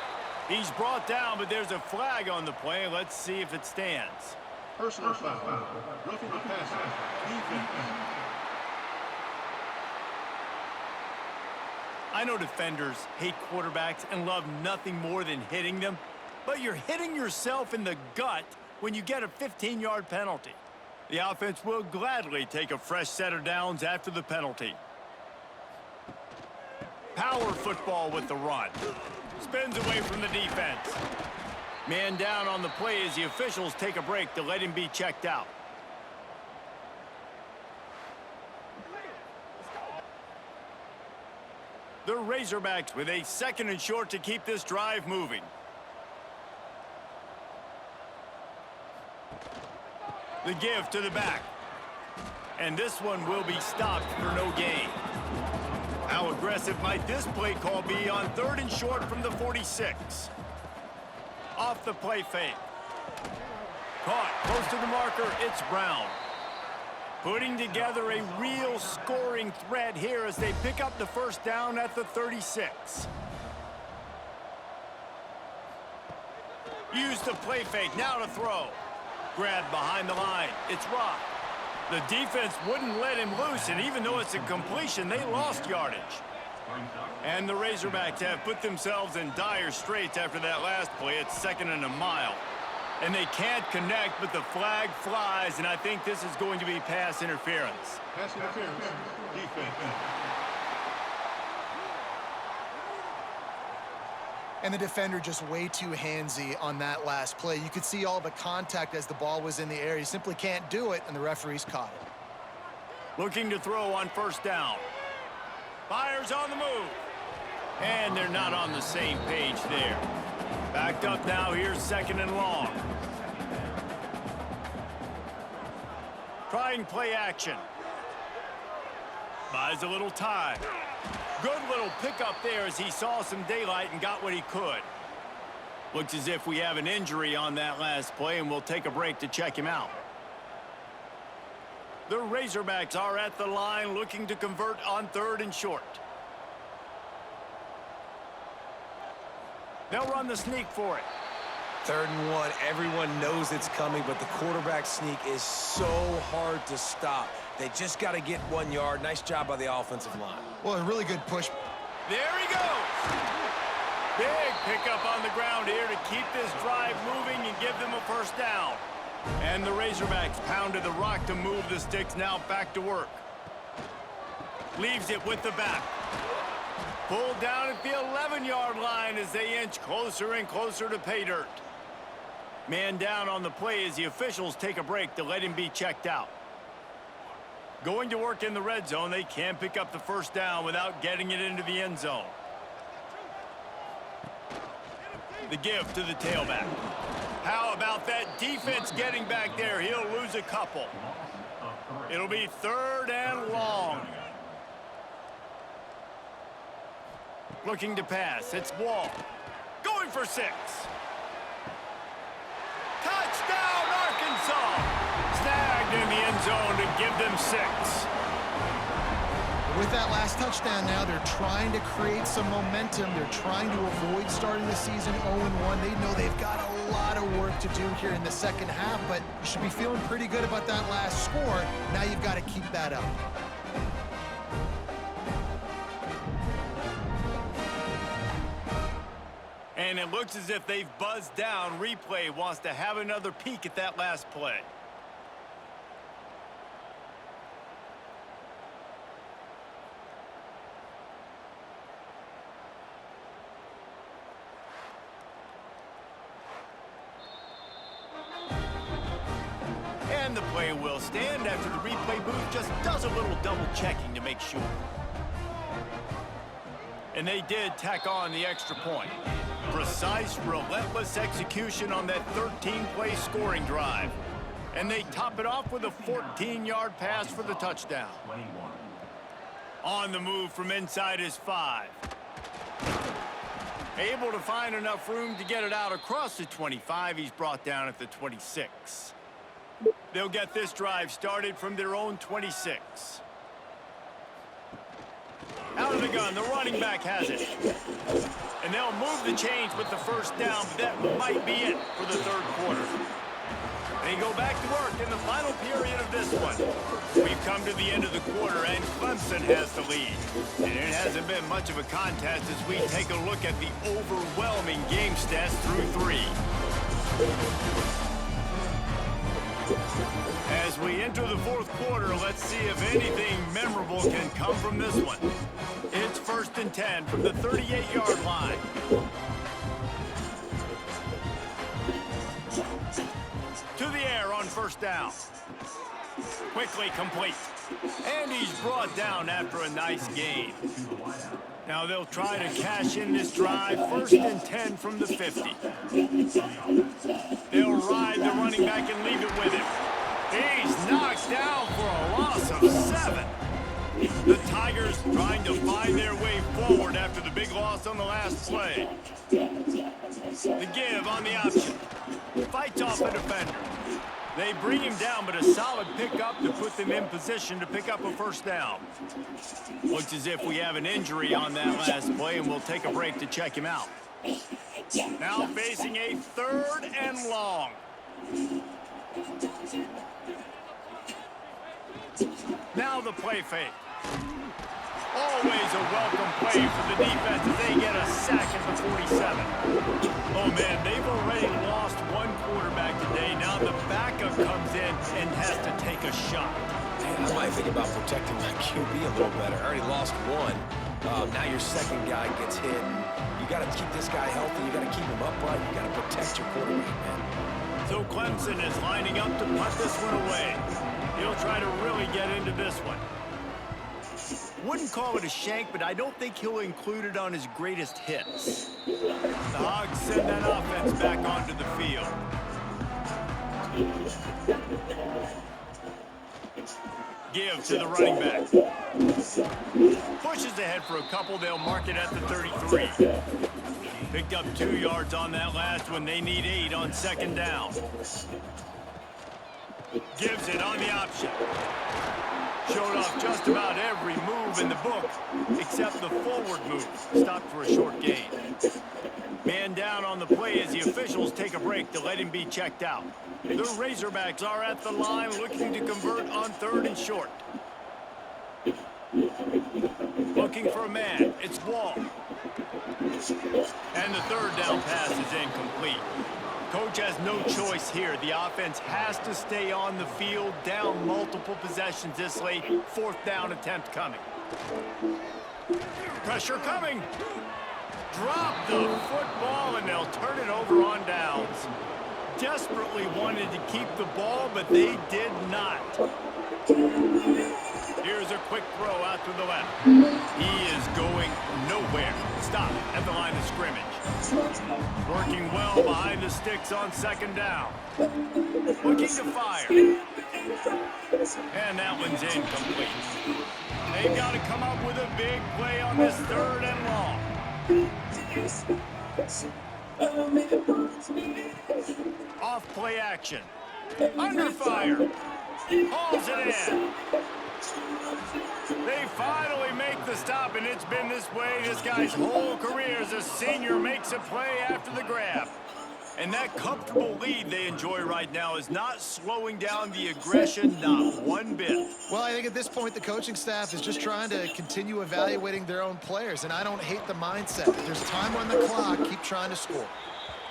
He's brought down, but there's a flag on the play. Let's see if it stands. Personal foul. Roughing the passer. Defense. I know defenders hate quarterbacks and love nothing more than hitting them, but you're hitting yourself in the gut when you get a 15-yard penalty. The offense will gladly take a fresh set of downs after the penalty. Power football with the run. Spins away from the defense. Man down on the play as the officials take a break to let him be checked out. The Razorbacks with a 2nd and short to keep this drive moving. The give to the back. And this one will be stopped for no gain. How aggressive might this play call be on 3rd and short from the 46? Off the play fake. Caught close to the marker, it's Brown. Putting together a real scoring threat here as they pick up the first down at the 36. Use the play fake, now to throw. Grabbed behind the line, it's Rock. The defense wouldn't let him loose, and even though it's a completion, they lost yardage. And the Razorbacks have put themselves in dire straits after that last play. It's 2nd and a mile. And they can't connect, but the flag flies, and I think this is going to be pass interference. Pass interference. Defense. And the defender just way too handsy on that last play. You could see all the contact as the ball was in the air. He simply can't do it, and the referees caught it. Looking to throw on 1st down. Fires on the move. And they're not on the same page there. Backed up now, here's 2nd and long. Trying play action. Buys a little time. Good little pickup there as he saw some daylight and got what he could. Looks as if we have an injury on that last play, and we'll take a break to check him out. The Razorbacks are at the line looking to convert on 3rd and short. They'll run the sneak for it. 3rd and 1, everyone knows it's coming, but the quarterback sneak is so hard to stop. They just got to get 1 yard. Nice job by the offensive line. Well, a really good push. There he goes. Big pickup on the ground here to keep this drive moving and give them a 1st down. And the Razorbacks pounded the rock to move the sticks, now back to work. Leaves it with the back. Pulled down at the 11-yard line as they inch closer and closer to pay dirt. Man down on the play as the officials take a break to let him be checked out. Going to work in the red zone, they can pick up the 1st down without getting it into the end zone. The give to the tailback. How about that defense getting back there? He'll lose a couple. It'll be 3rd and long. Looking to pass, it's Wall. Going for 6. Touchdown, Arkansas! Snagged in the end zone to give them 6. With that last touchdown now, they're trying to create some momentum. They're trying to avoid starting the season 0-1. They know they've got a lot of work to do here in the 2nd half, but you should be feeling pretty good about that last score. Now you've got to keep that up. And it looks as if they've buzzed down. Replay wants to have another peek at that last play. And the play will stand after the replay booth just does a little double checking to make sure. And they did tack on the extra point. Precise, relentless execution on that 13-play scoring drive. And they top it off with a 14-yard pass for the touchdown. On the move from inside his 5. Able to find enough room to get it out across the 25. He's brought down at the 26. They'll get this drive started from their own 26. Out of the gun, the running back has it. And they'll move the chains with the 1st down, but that might be it for the 3rd quarter. They go back to work in the final period of this one. We've covered come to the end of the quarter, and Clemson has the lead. And it hasn't been much of a contest as we take a look at the overwhelming game stats through 3. As we enter the 4th quarter, let's see if anything memorable can come from this one. It's 1st and 10 from the 38-yard line. To the air on 1st down. Quickly complete. And he's brought down after a nice gain. Now they'll try to cash in this drive. 1st and 10 from the 50. They'll ride the running back and leave it with him. He's knocked down for a loss of 7. The Tigers trying to find their way forward after the big loss on the last play. The give on the option. Fights off the defender. They bring him down, but a solid pickup to put them in position to pick up a 1st down. Looks as if we have an injury on that last play, and we'll take a break to check him out. Now facing a 3rd and long. Now the play fake. Always a welcome play for the defense as they get a sack at the 47. Oh, man, they've already lost one quarterback today. Now the backup comes in and has to take a shot. Man, I might think about protecting my QB a little better. I already lost one. Now your 2nd guy gets hit. You got to keep this guy healthy. You got to keep him upright. You got to protect your quarterback, man. So Clemson is lining up to punt this one away. He'll try to really get into this one. Wouldn't call it a shank, but I don't think he'll include it on his greatest hits. The Hogs send that offense back onto the field. Give to the running back. Pushes ahead for a couple. They'll mark it at the 33. Picked up 2 yards on that last one. They need 8 on 2nd down. Gives it on the option. Showed off just about every move in the book, except the forward move. Stopped for a short gain. Man down on the play as the officials take a break to let him be checked out. The Razorbacks are at the line looking to convert on 3rd and short. Looking for a man. It's Wall. And the 3rd down pass is incomplete. Coach has no choice here. The offense has to stay on the field, down multiple possessions this late. 4th down attempt coming. Pressure coming. Drop the football, and they'll turn it over on downs. Desperately wanted to keep the ball, but they did not. Here's a quick throw out to the left. He is going nowhere. Stop at the line of scrimmage. Working well behind the sticks on 2nd down. Looking to fire. And that one's incomplete. They've got to come up with a big play on this 3rd and long. Off play action. Under fire. Hauls it in. They finally make the stop, and it's been this way this guy's whole career as a senior makes a play after the grab. And that comfortable lead they enjoy right now is not slowing down the aggression, not one bit. Well, I think at this point the coaching staff is just trying to continue evaluating their own players, and I don't hate the mindset. There's time on the clock. Keep trying to score.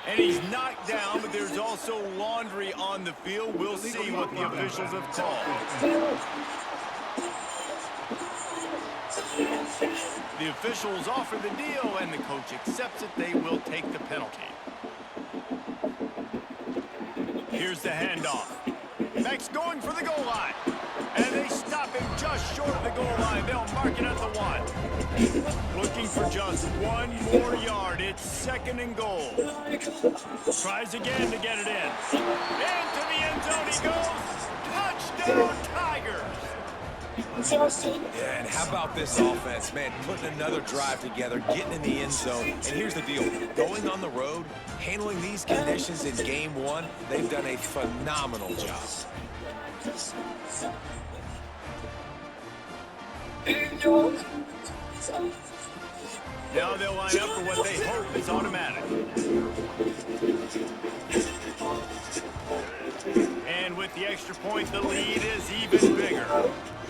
And he's knocked down, but there's also laundry on the field. We'll see what the officials have called. The officials offer the deal, and the coach accepts it. They will take the penalty. Here's the handoff. Max going for the goal line. And they stop him just short of the goal line. They'll mark it at the 1. Looking for just 1 more yard. It's 2nd and goal. Tries again to get it in. Into the end zone he goes. Touchdown, Tigers. Yeah, and how about this offense, man? Putting another drive together, getting in the end zone. And here's the deal. Going on the road, handling these conditions in game 1, they've done a phenomenal job. Now they'll line up for what they hope is automatic. And with with the extra point, the lead is even bigger.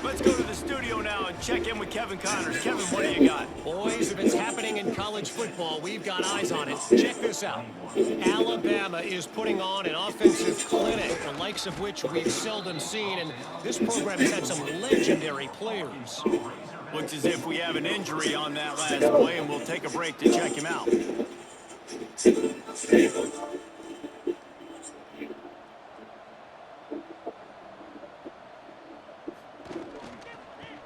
Let's go to the studio now and check in with Kevin Connors. Kevin, what do you got? Boys, if it's happening in college football, we've got eyes on it. Check this out. Alabama is putting on an offensive clinic, the likes of which we've seldom seen, and this program has had some legendary players. Looks as if we have an injury on that last play, and we'll take a break to check him out.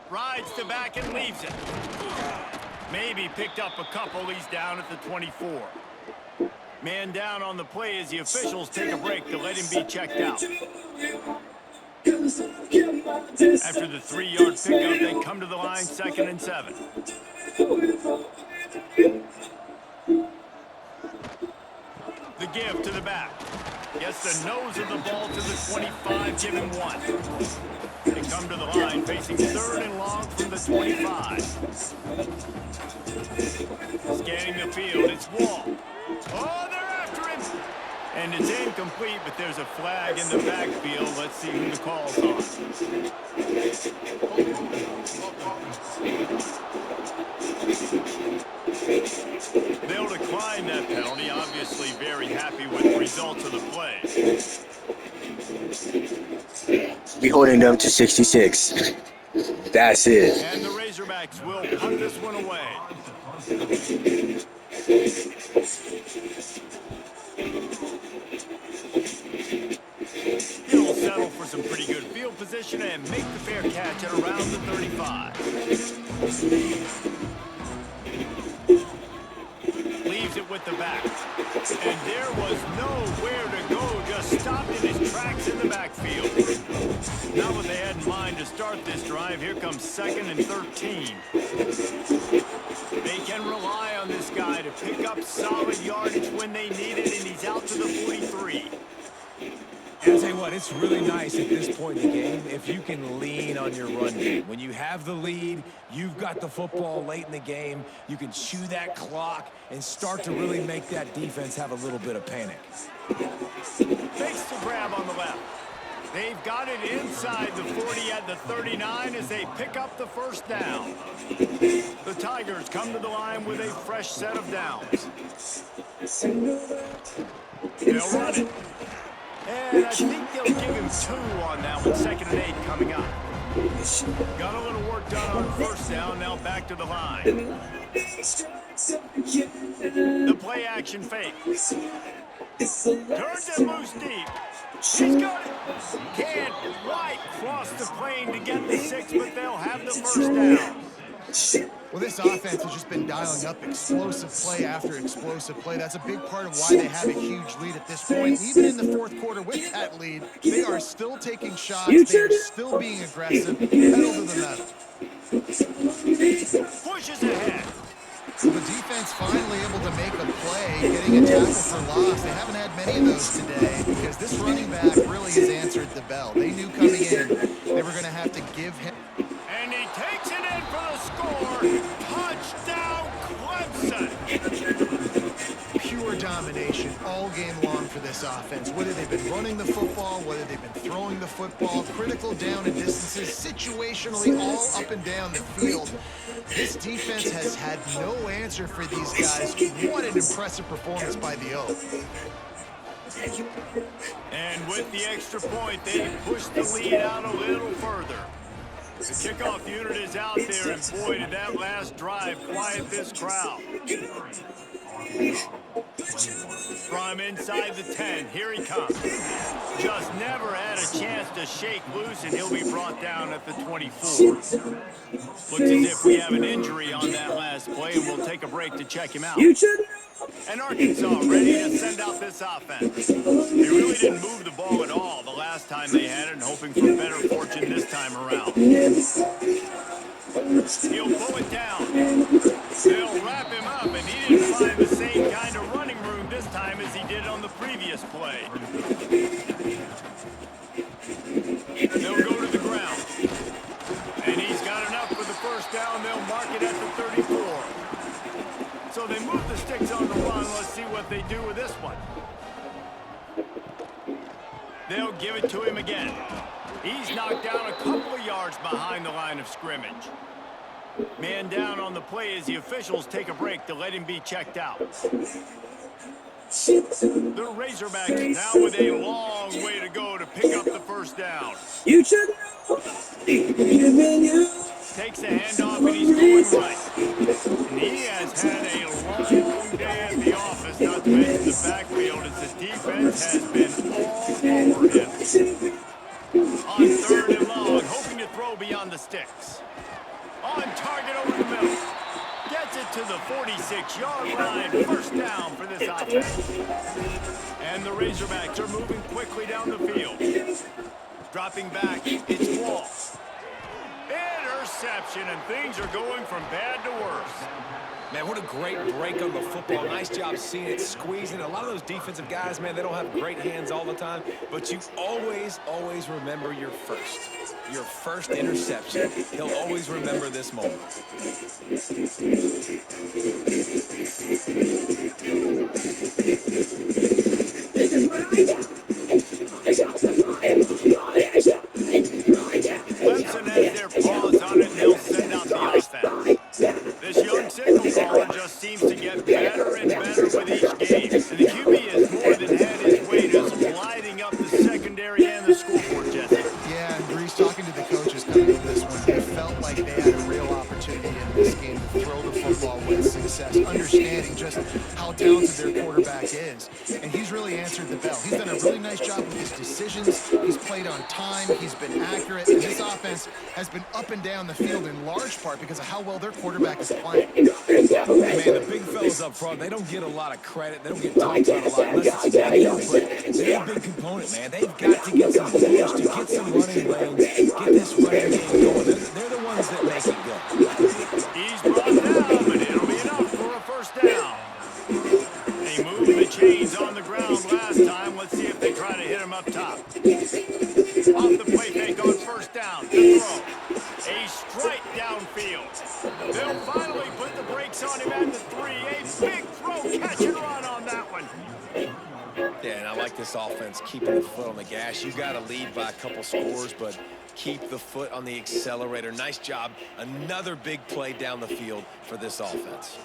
Rides to back and leaves it. Maybe picked up a couple. He's down at the 24. Man down on the play as the officials take a break to let him be checked out. After the 3-yard pickup, they come to the line, 2nd and 7. The give to the back. Gets the nose of the ball to the 25, give him 1. They come to the line, facing 3rd and long from the 25. Scanning the field, it's Wall. Oh, they're after him! And it's incomplete, but there's a flag in the backfield. Let's see who the call's on. They'll decline that penalty, obviously very happy with the results of the play. We holding them to 66. That's it. And the Razorbacks will punt this one away. He'll settle for some pretty good field position and make the fair catch at around the 35. Leaves it with the back. And there was nowhere to go, just stopped in his tracks in the backfield. Not what they had in mind to start this drive. Here comes 2nd and 13. They can rely on this guy to pick up solid yardage when they need it, and he's out to the 43. I'll tell you what, it's really nice at this point in the game if you can lean on your run game. When you have the lead, you've got the football late in the game, you can chew that clock and start to really make that defense have a little bit of panic. Fakes the grab on the left. They've got it inside the 40 at the 39 as they pick up the 1st down. The Tigers come to the line with a fresh set of downs. They'll run it. And I think they'll give him 2 on that one. 2nd and 8 coming up. Got a little work done on 1st down. Now back to the line. The play action fake. Turns it loose deep. He's got it. Can't quite cross the plane to get the 6, but they'll have the 1st down. Well, this offense has just been dialing up explosive play after explosive play. That's a big part of why they have a huge lead at this point. Even in the 4th quarter with that lead, they are still taking shots. They are still being aggressive. Pedal to the metal. Pushes ahead. So the defense finally able to make a play, getting a tackle for loss. They haven't had many of those today because this running back really has answered the bell. They knew coming in they were going to have to give him. And he takes it in for the score. Touchdown, Clemson. Pure domination all game long for this offense. Whether they've been running the football, whether they've been throwing the football, critical down and distances, situationally all up and down the field. This defense has had no answer for these guys. What an impressive performance by the O. And with the extra point, they push the lead out a little further. The kickoff unit is out there, and boy, did that last drive quiet this crowd. From inside the 10, here he comes. Just never had a chance to shake loose, and he'll be brought down at the 24. Looks as if we have an injury on that last play, and we'll take a break to check him out. And Arkansas ready to send out this offense. They really didn't move the ball at all the last time they had it, and hoping for better fortune this time around. He'll pull it down. They'll wrap him up, and he didn't find the same kind of running room this time as he did on the previous play. They'll go to the ground. And he's got enough for the 1st down. They'll mark it at the 34. So they move the sticks on the run. Let's see what they do with this one. They'll give it to him again. He's knocked down a couple of yards behind the line of scrimmage. Man down on the play as the officials take a break to let him be checked out. The Razorbacks now with a long way to go to pick up the first down. You should know. Takes a handoff and he's going right. And he has had a long day at the office, not to mention the backfield, as the defense has been all over him. On third and long, hoping to throw beyond the sticks. On target over the middle. Gets it to the 46-yard line. First down for this offense. And the Razorbacks are moving quickly down the field. Dropping back, it's Wall. Interception, and things are going from bad to worse. Man, what a great break on the football. Nice job seeing it, squeezing. A lot of those defensive guys, man, they don't have great hands all the time, but you always, always remember your first interception. He'll always remember this moment. Clemson has their paws on it, and they'll send out the offense. This young signal caller just seems to get better and better with each game. And the QB has more than had his way just gliding up the secondary and the scoreboard, Jesse. Yeah, and Breeze, talking to the coaches coming into this one, they felt like they had a real opportunity in this game to throw the football with success, understanding just how talented their quarterback is. And he's really answered the bell. He's done a really nice job with his decisions. He's played on time. He's been accurate. And this offense has been up and down the field in large part because of how well their quarterback is playing. Man, the big fellas up front, they don't get a lot of credit. They don't get talked about a lot unless it's negative, but they're a big component, man. They've got to get some push, to get some running lanes, get this running game going. They're the ones that make it go. He's brought down, but it'll be enough for a first down. They moved the chains on the ground last time. Let's see if they try to hit him up top. Off the play fake on first down. The throw. A strike downfield. They'll finally put the brakes on him at the 3. A big throw, catch and run on that one. Yeah, and I like this offense, keeping the foot on the gas. You got to lead by a couple scores, but keep the foot on the accelerator. Nice job. Another big play down the field for this offense.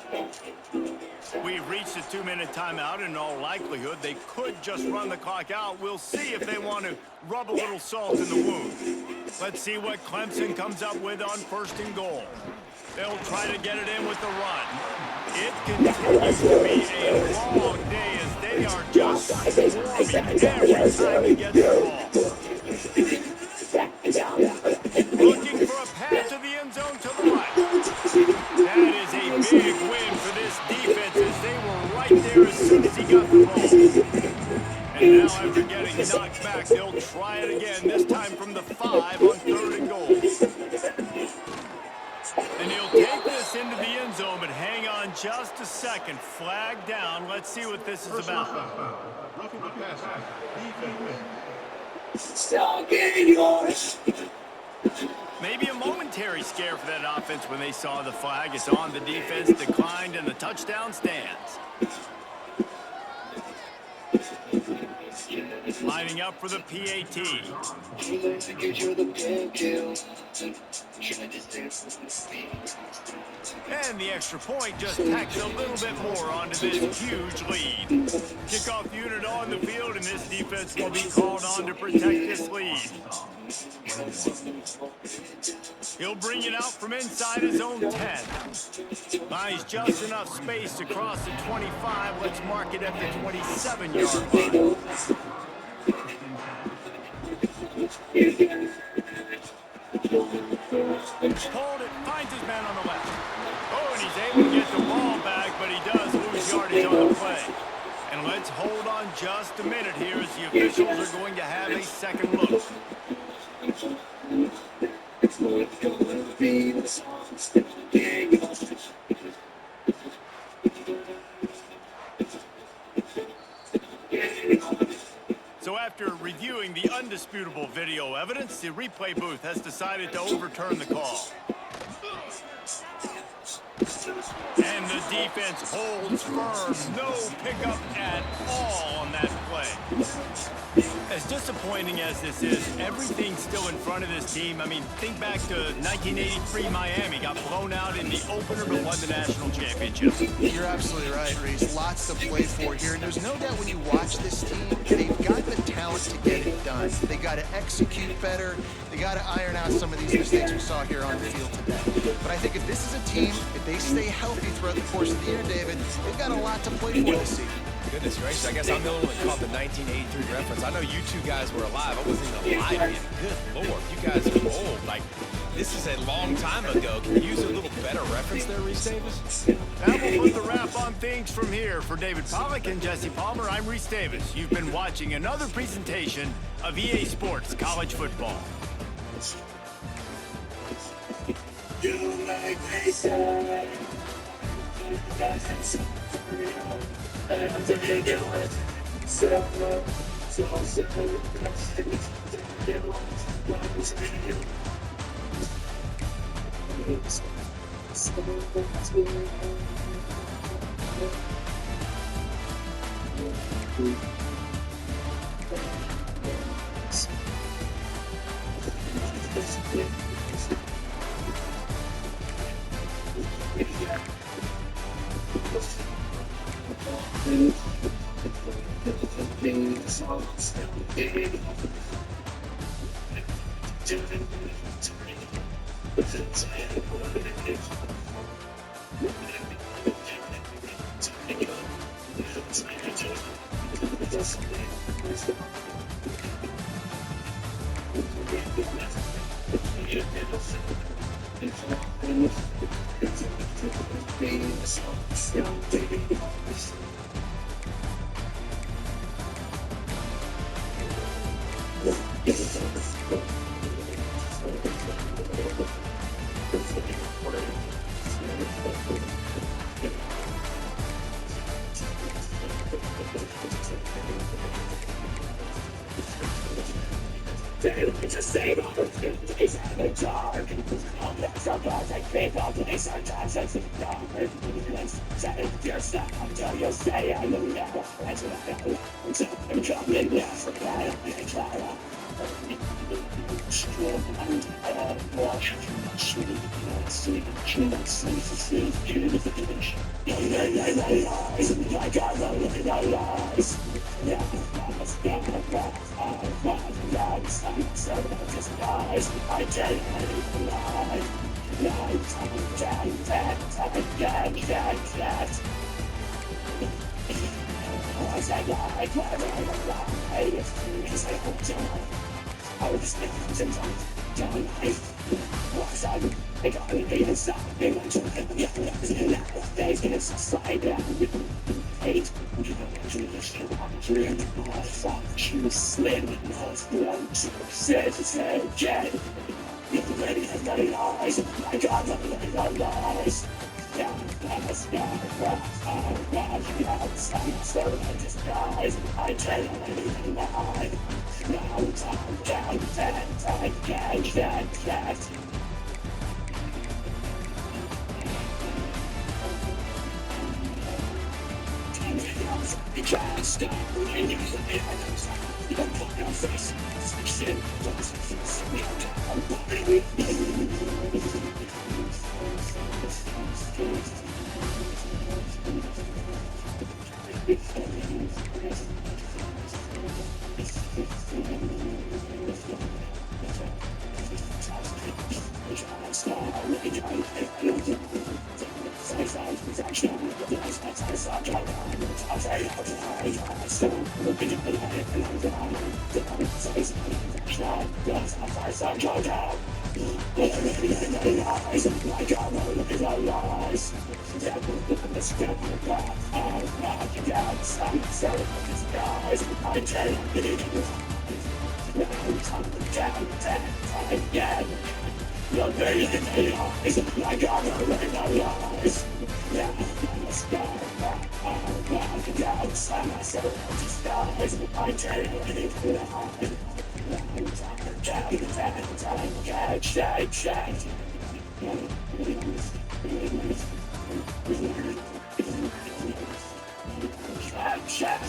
We've reached a 2-minute timeout. In all likelihood, they could just run the clock out. We'll see if they want to rub a little salt in the wound. Let's see what Clemson comes up with on first and goal. They'll try to get it in with the run. It continues to be a long day as they are just swarming every time he gets the ball. Looking for a pass to the end zone to the right. That is a big win for this defense as they were right there as soon as he got the ball. And now after getting knocked back, they'll try it again, this time from the 5 on third and goal. And he'll take this into the end zone, but hang on just a second. Flag down. Let's see what this is about. Roughing the passer. Maybe a momentary scare for that offense when they saw the flag. It's on, the defense declined, and the touchdown stands. Lining up for the PAT. And the extra point just tacks a little bit more onto this huge lead. Kickoff unit on the field, and this defense will be called on to protect this lead. He'll bring it out from inside his own 10. Buys just enough space to cross the 25. Let's mark it at the 27-yard line. Hold it, finds his man on the left. Oh, and he's able to get the ball back, but he does lose yardage on the play. And let's hold on just a minute here as the officials are going to have a second look. So after reviewing the undisputable video evidence, the replay booth has decided to overturn the call. And the defense holds firm. No pickup at all on that play. As disappointing as this is, everything's still in front of this team. I mean, think back to 1983 Miami. Got blown out in the opener but won the national championship. You're absolutely right, Reese. Lots to play for here. And there's no doubt when you watch this team, they've got the talent to get it done. They got to execute better. They got to iron out some of these mistakes we saw here on the field today. But I think if this is a team, if they stay healthy throughout the course of the year, David, they've got a lot to play for this season. Goodness gracious, I guess I'm the only one that caught the 1983 reference. I know you two guys were alive. I wasn't even alive yet. Good Lord, you guys are old. Like, this is a long time ago. Can you use a little better reference there, Reese Davis? That will put the wrap on things from here. For David Pollack and Jesse Palmer, I'm Reese Davis. You've been watching another presentation of EA Sports College Football. You make me say, and they do it. So to save opportunities in the dark. Sometimes I think of me, sometimes I think of save yourself until you say I will never let it go. So I'm coming now for that. I'm trying strong and watch sleep, sleep, sleep, I got no living lies. Yeah, I must be the best. I'm so disguised. I tell you anything lies. Lies, I'm down, that. I said I lie, because I hope to. I was thinking sometimes, don't I? What's up? I gotta be inside. They want to get me up in that days, and it's a slide down. Hate, you know, slim, nose, one, two, say, jet. If the lady has got lies, I got the lies. Yeah, that's I'm so disguised. I tell you anything lie. Now I'm down, I catch that. You can't stop when you you don't put your face. Shit, don't face me catch that. Snapchat.